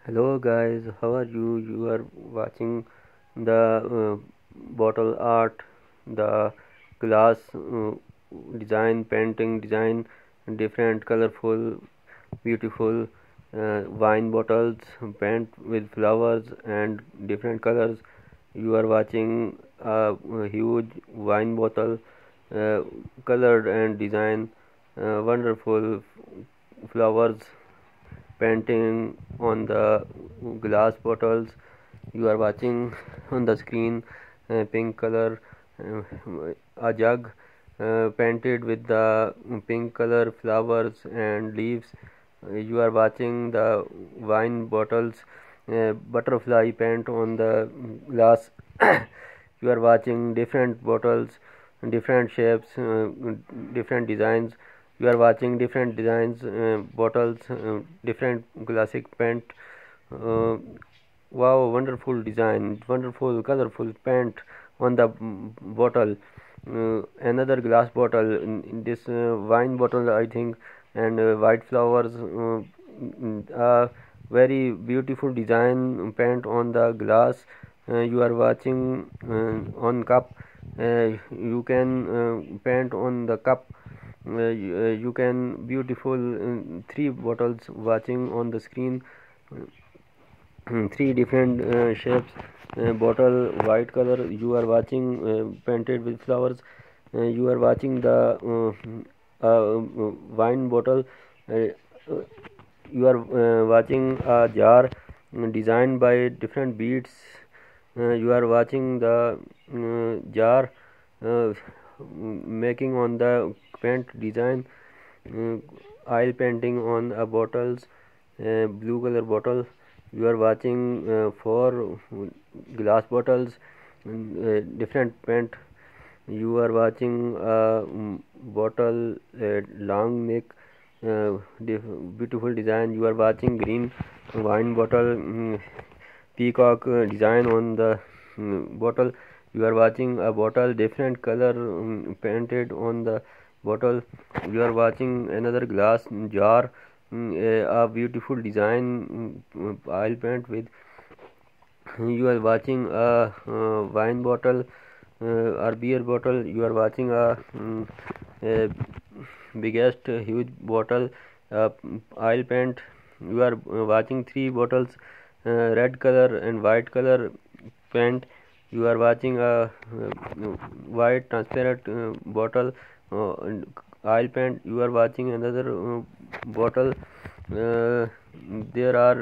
Hello guys, how are you? You are watching the bottle art, the glass design, painting design, different colorful, beautiful wine bottles paint with flowers and different colors. You are watching a huge wine bottle, uh, colored and design, wonderful flowers painting on the glass bottles. You are watching on the screen pink color, uh, a jug painted with the pink color flowers and leaves. You are watching the wine bottles, butterfly paint on the glass. You are watching different bottles, different shapes, different designs. You are watching different designs, bottles, different classic paint. uh, wow, wonderful design, wonderful colorful paint on the bottle. Another glass bottle, in this wine bottle I think, and white flowers, very beautiful design paint on the glass. You are watching on cup. You can paint on the cup. You can beautiful three bottles watching on the screen. Three different shapes, bottle white color. You are watching painted with flowers. You are watching the wine bottle. Uh, you are watching a jar designed by different beads. You are watching the jar uh, making on the paint design, uh, oil painting on a bottles, blue color bottle. You are watching four glass bottles, different paint. You are watching a bottle, long neck, beautiful design. You are watching green wine bottle, peacock design on the bottle. You are watching a bottle, different color painted on the bottle. You are watching another glass jar, a beautiful design, oil paint with. You are watching a wine bottle, or beer bottle. You are watching a biggest huge bottle, oil paint. You are watching three bottles, red color and white color paint. You are watching a white transparent bottle, and oil paint. You are watching another bottle. There are